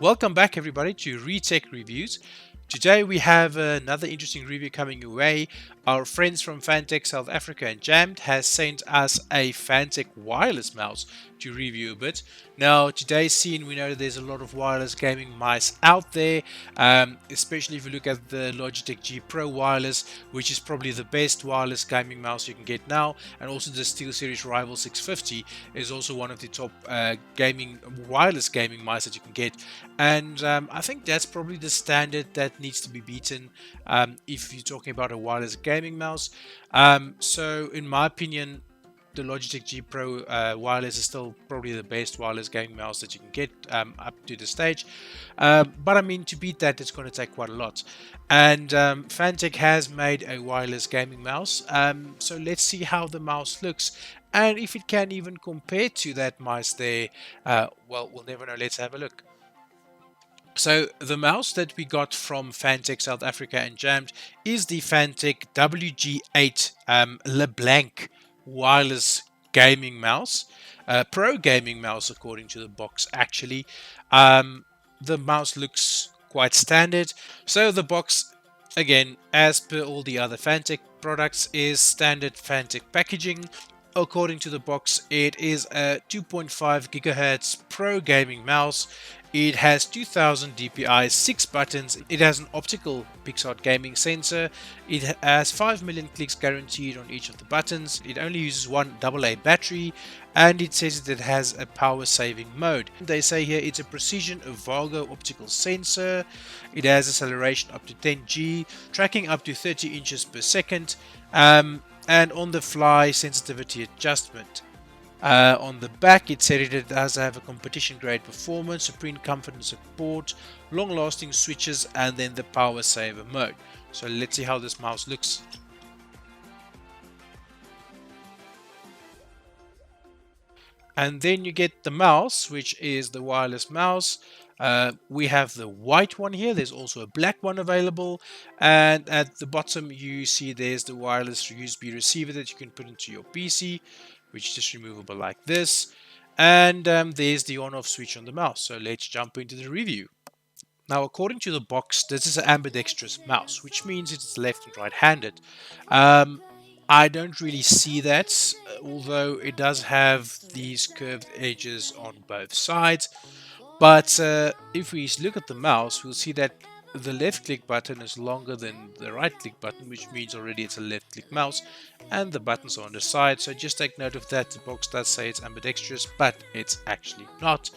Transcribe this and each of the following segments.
Welcome back everybody to Retech Reviews. Today we have another interesting review coming your way. Our friends from Fantech South Africa and Jammed has sent us a Fantech wireless mouse to review a bit. Now today's scene, we know that there's a lot of wireless gaming mice out there, especially if you look at the Logitech G Pro wireless, which is probably the best wireless gaming mouse you can get now, and also the SteelSeries Rival 650 is also one of the top wireless gaming mice that you can get. And I think that's probably the standard that needs to be beaten if you're talking about a wireless gaming mouse. So in my opinion, the Logitech G Pro wireless is still probably the best wireless gaming mouse that you can get up to the stage. But I mean, to beat that, it's going to take quite a lot. And Fantech has made a wireless gaming mouse. So let's see how the mouse looks. And if it can even compare to that mouse there, well, we'll never know. Let's have a look. So the mouse that we got from Fantech South Africa and Jammed is the Fantech WG8 Leblanc wireless gaming mouse, pro gaming mouse according to the box actually. The mouse looks quite standard. So the box, again, as per all the other Fantech products, is standard Fantech packaging. According to the box, it is a 2.5 gigahertz pro gaming mouse. It has 2000 dpi, 6 buttons. It has an optical PixArt gaming sensor. It has 5 million clicks guaranteed on each of the buttons. It only uses one AA battery, and it says that it has a power saving mode. They say here it's a precision Avago optical sensor. It has acceleration up to 10G, tracking up to 30 inches per second, and on the fly sensitivity adjustment. On the back, it said it does have a competition grade performance, supreme comfort and support, long lasting switches, and then the power saver mode. So let's see how this mouse looks. And then you get the mouse, which is the wireless mouse. We have the white one here. There's also a black one available. And at the bottom, you see there's the wireless USB receiver that you can put into your PC, which is just removable like this. And there's the on-off switch on the mouse. So let's jump into the review. Now, according to the box, this is an ambidextrous mouse, which means it's left and right-handed. I don't really see that, although it does have these curved edges on both sides. But if we look at the mouse, we'll see that the left click button is longer than the right click button, which means already it's a left click mouse, and the buttons are on the side. So just take note of that. The box does say it's ambidextrous, but it's actually not.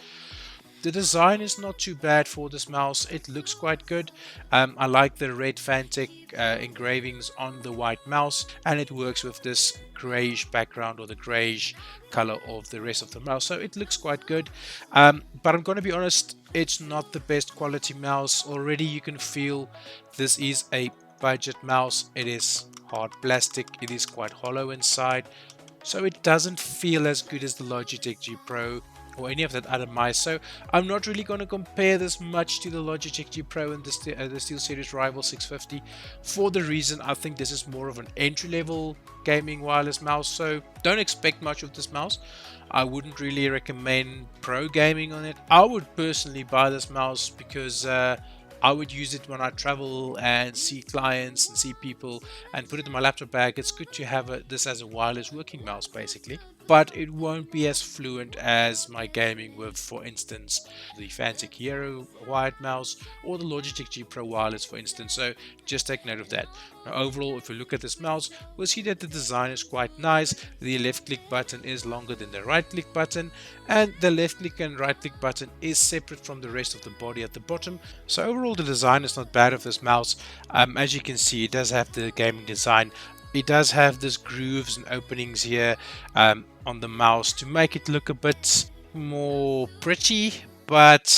The design is not too bad for this mouse. It looks quite good. I like the red Fantech engravings on the white mouse, and it works with this grayish background or the grayish color of the rest of the mouse. So it looks quite good. But I'm going to be honest, it's not the best quality mouse. Already you can feel this is a budget mouse. It is hard plastic. It is quite hollow inside. So it doesn't feel as good as the Logitech G Pro or any of that other mice. So I'm not really going to compare this much to the Logitech G Pro and the SteelSeries Rival 650 for the reason I think this is more of an entry-level gaming wireless mouse. So don't expect much of this mouse. I wouldn't really recommend pro gaming on it. I would personally buy this mouse because I would use it when I travel and see clients and see people and put it in my laptop bag. It's good to have this as a wireless working mouse basically, but it won't be as fluent as my gaming with, for instance, the Fantech Hero wired mouse or the Logitech G Pro wireless, for instance. So just take note of that. Now overall, if we look at this mouse, we'll see that the design is quite nice. The left click button is longer than the right click button, and the left click and right click button is separate from the rest of the body at the bottom. So overall, the design is not bad of this mouse. As you can see, it does have the gaming design. It does have this grooves and openings here on the mouse to make it look a bit more pretty, but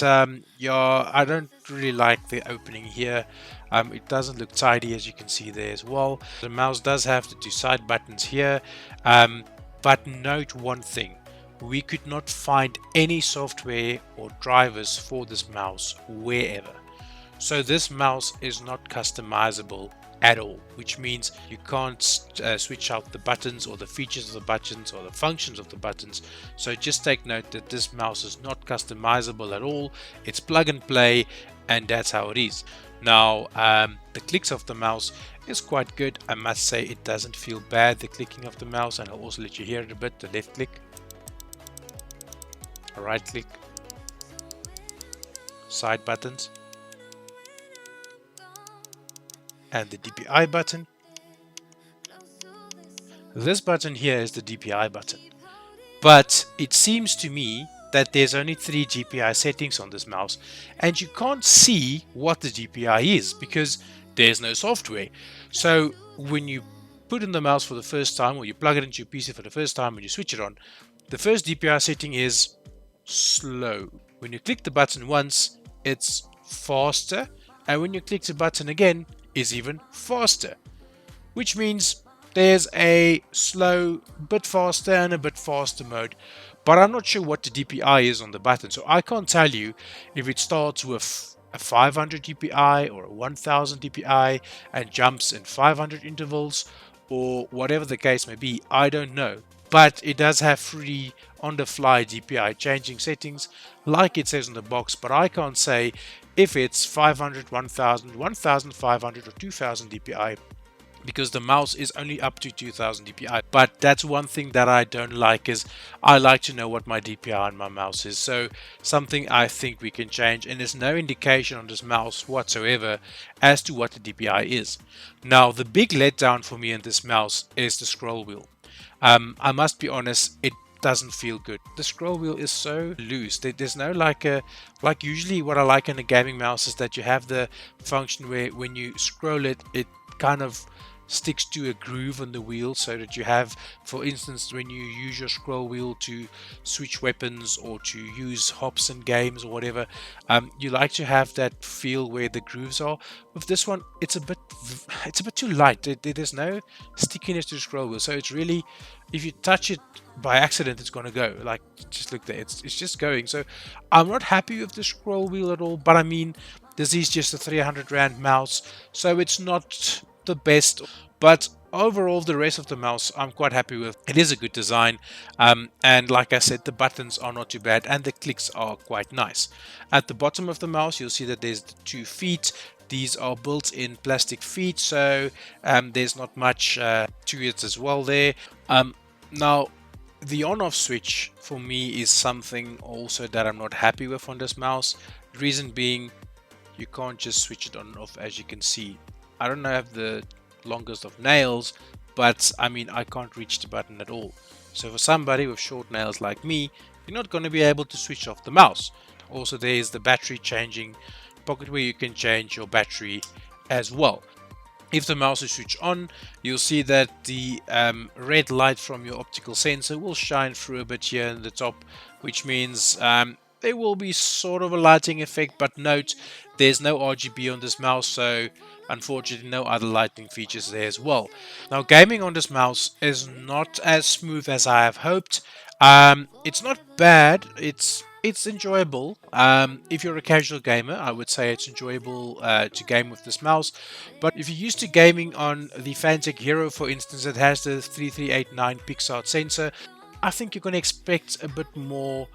yeah, I don't really like the opening here. It doesn't look tidy, as you can see there as well. The mouse does have the two side buttons here, but note one thing: we could not find any software or drivers for this mouse wherever. So this mouse is not customizable at all, which means you can't switch out the buttons or the features of the buttons or the functions of the buttons. So just take note that this mouse is not customizable at all. It's plug and play, and that's how it is. Now the clicks of the mouse is quite good. I must say it doesn't feel bad, the clicking of the mouse, and I'll also let you hear it a bit. The left click, right click, side buttons, and the DPI button. This button here is the DPI button, but it seems to me that there's only 3 DPI settings on this mouse, and you can't see what the DPI is because there's no software. So when you put in the mouse for the first time, or you plug it into your PC for the first time and you switch it on, the first DPI setting is slow. When you click the button once, it's faster, and when you click the button again, it's even faster, which means there's a slow, bit faster, and a bit faster mode. But I'm not sure what the DPI is on the button, so I can't tell you if it starts with a 500 DPI or a 1000 DPI and jumps in 500 intervals, or whatever the case may be. I don't know. But it does have free on-the-fly DPI changing settings, like it says on the box, but I can't say if it's 500, 1000, 1500 or 2000 DPI, because the mouse is only up to 2000 DPI. But that's one thing that I don't like, is I like to know what my DPI on my mouse is. So something I think we can change, and there's no indication on this mouse whatsoever as to what the DPI is. Now the big letdown for me in this mouse is the scroll wheel. I must be honest, it doesn't feel good. The scroll wheel is so loose. There's no like usually what I like in a gaming mouse is that you have the function where when you scroll it, it kind of sticks to a groove on the wheel, so that you have, for instance, when you use your scroll wheel to switch weapons or to use hops in games or whatever, you like to have that feel where the grooves are. With this one, it's a bit too light. There's no stickiness to the scroll wheel, so it's really, if you touch it by accident, it's gonna go. Like, just look there, it's just going. So I'm not happy with the scroll wheel at all, but I mean, this is just a 300 rand mouse, so it's not the best, but overall the rest of the mouse I'm quite happy with. It is a good design, and like I said, the buttons are not too bad and the clicks are quite nice. At the bottom of the mouse you'll see that there's the 2 feet. These are built-in plastic feet, so there's not much to it as well there. Now the on-off switch for me is something also that I'm not happy with on this mouse. The reason being, you can't just switch it on and off. As you can see, I don't have the longest of nails, but I mean, I can't reach the button at all. So for somebody with short nails like me, you're not going to be able to switch off the mouse. Also, there is the battery changing pocket where you can change your battery as well. If the mouse is switched on, you'll see that the red light from your optical sensor will shine through a bit here in the top, which means there will be sort of a lighting effect, but note there's no RGB on this mouse, so unfortunately no other lighting features there as well. Now gaming on this mouse is not as smooth as I have hoped. It's not bad, it's enjoyable. If you're a casual gamer, I would say it's enjoyable to game with this mouse. But if you're used to gaming on the Fantech Hero, for instance, that has the 3389 pixel sensor, I think you're going to expect a bit more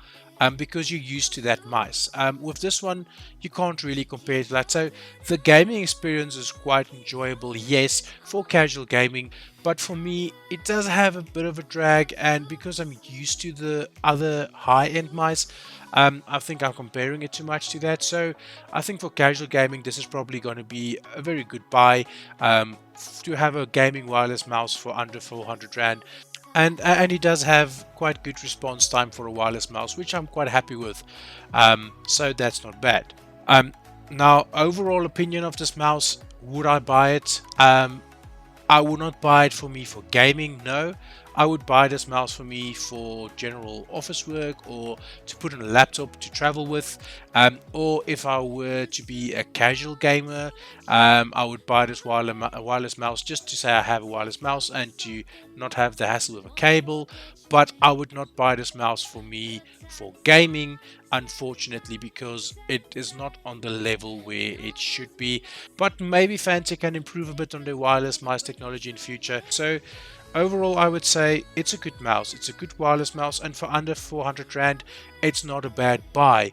because you're used to that mice. With this one, you can't really compare to that. So the gaming experience is quite enjoyable, yes, for casual gaming, but for me, it does have a bit of a drag, and because I'm used to the other high-end mice, I think I'm comparing it too much to that. So I think for casual gaming, this is probably going to be a very good buy to have a gaming wireless mouse for under 400 rand. And it does have quite good response time for a wireless mouse, which I'm quite happy with. So that's not bad. Now, overall opinion of this mouse, would I buy it? I would not buy it for gaming, no. I would buy this mouse for me for general office work, or to put on a laptop to travel with, or if I were to be a casual gamer, I would buy this wireless mouse just to say I have a wireless mouse and to not have the hassle of a cable. But I would not buy this mouse for me for gaming, unfortunately, because it is not on the level where it should be. But maybe Fantech can improve a bit on their wireless mouse technology in future. So overall, I would say it's a good mouse. It's a good wireless mouse, and for under 400 Rand, it's not a bad buy.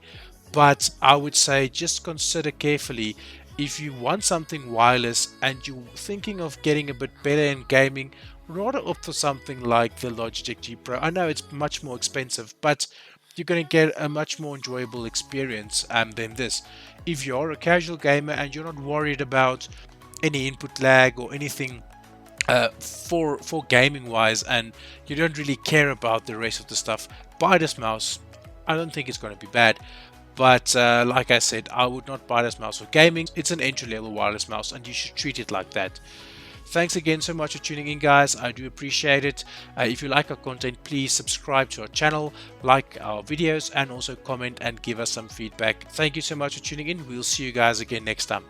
But I would say just consider carefully, if you want something wireless and you're thinking of getting a bit better in gaming, rather opt for something like the Logitech G Pro. I know it's much more expensive, but you're going to get a much more enjoyable experience than this. If you're a casual gamer and you're not worried about any input lag or anything for gaming wise, and you don't really care about the rest of the stuff, buy this mouse. I don't think it's going to be bad. But like I said, I would not buy this mouse for gaming. It's an entry-level wireless mouse, and you should treat it like that. Thanks again so much for tuning in, guys. I do appreciate it. If you like our content, please subscribe to our channel, like our videos, and also comment and give us some feedback. Thank you so much for tuning in. We'll see you guys again next time.